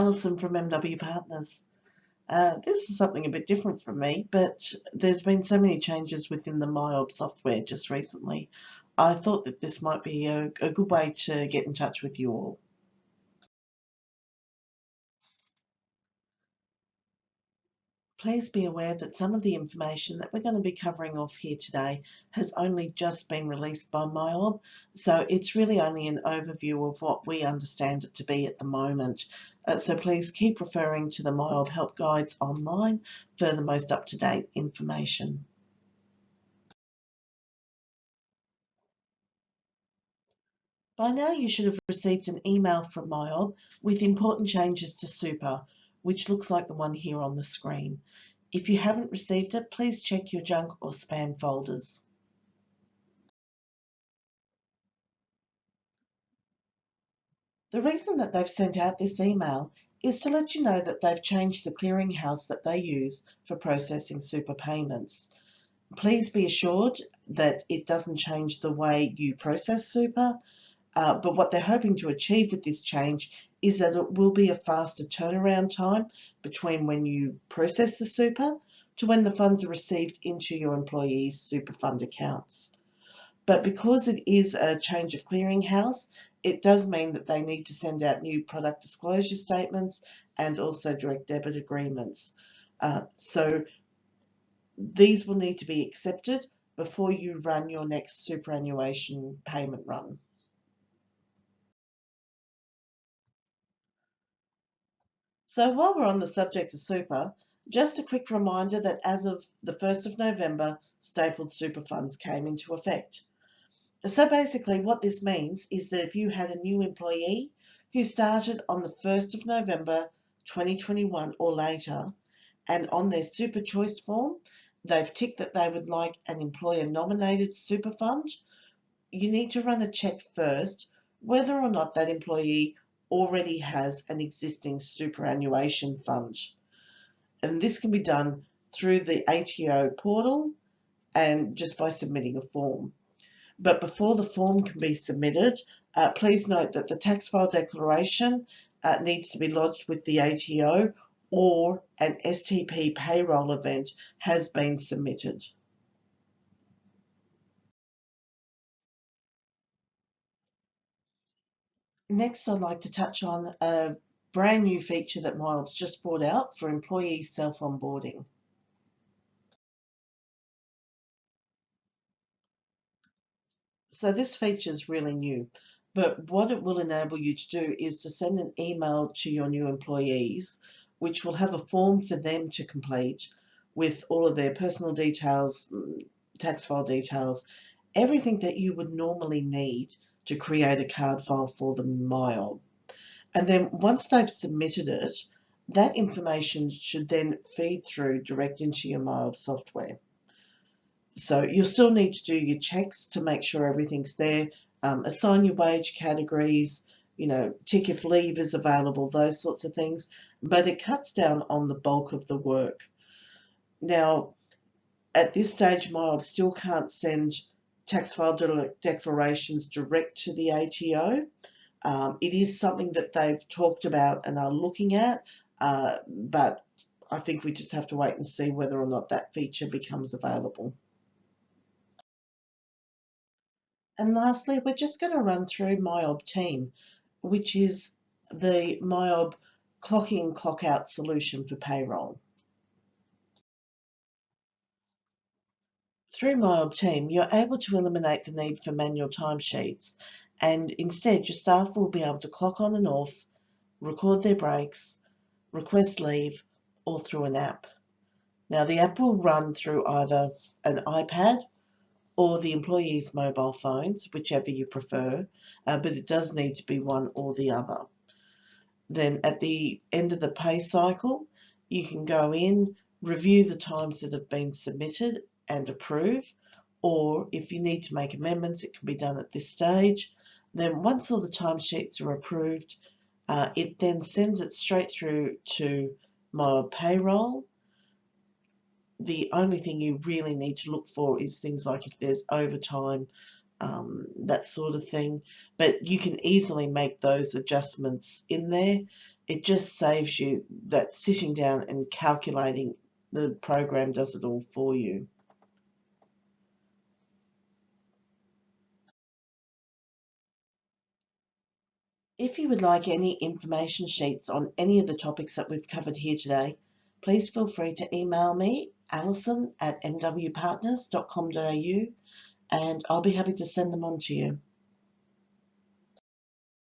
Alison from MW Partners. This is something a bit different from me, but there's been so many changes within the MYOB software just recently. I thought that this might be a good way to get in touch with you all. Please be aware that some of the information that we're going to be covering off here today has only just been released by MYOB, so it's really only an overview of what we understand it to be at the moment. So please keep referring to the MYOB help guides online for the most up-to-date information. By now you should have received an email from MYOB with important changes to Super, which looks like the one here on the screen. If you haven't received it, please check your junk or spam folders. The reason that they've sent out this email is to let you know that they've changed the clearinghouse that they use for processing super payments. Please be assured that it doesn't change the way you process super, but what they're hoping to achieve with this change is that it will be a faster turnaround time between when you process the super to when the funds are received into your employees' super fund accounts. But because it is a change of clearinghouse, it does mean that they need to send out new product disclosure statements and also direct debit agreements. So these will need to be accepted before you run your next superannuation payment run. So while we're on the subject of super, just a quick reminder that as of the 1st of November, stapled super funds came into effect. So basically what this means is that if you had a new employee who started on the 1st of November 2021 or later, and on their super choice form they've ticked that they would like an employer nominated super fund, you need to run a check first whether or not that employee already has an existing superannuation fund. And this can be done through the ATO portal and just by submitting a form. But before the form can be submitted, please note that the tax file declaration needs to be lodged with the ATO or an STP payroll event has been submitted. Next, I'd like to touch on a brand new feature that MYOB's just brought out for employee self-onboarding. So this feature is really new, but what it will enable you to do is to send an email to your new employees, which will have a form for them to complete with all of their personal details, tax file details, everything that you would normally need to create a card file for the MYOB. And then once they've submitted it, that information should then feed through direct into your MYOB software. So you'll still need to do your checks to make sure everything's there, assign your wage categories, tick if leave is available, those sorts of things, but it cuts down on the bulk of the work. Now, at this stage, MYOB still can't send tax file declarations direct to the ATO. It is something that they've talked about and are looking at, but I think we just have to wait and see whether or not that feature becomes available. And lastly, we're just going to run through MYOB Team, which is the MYOB clock in, clock out solution for payroll. Through MYOB Team, you're able to eliminate the need for manual timesheets, and instead your staff will be able to clock on and off, record their breaks, request leave, or through an app. Now the app will run through either an iPad or the employees' mobile phones, whichever you prefer, but it does need to be one or the other. Then at the end of the pay cycle, you can go in, review the times that have been submitted and approve, or if you need to make amendments, it can be done at this stage. Then once all the timesheets are approved, it then sends it straight through to MYOB Payroll. The only thing you really need to look for is things like if there's overtime that sort of thing. But you can easily make those adjustments in there. It just saves you that sitting down and calculating. The program does it all for you. If you would like any information sheets on any of the topics that we've covered here today, please feel free to email me, alison@mwpartners.com.au, and I'll be happy to send them on to you.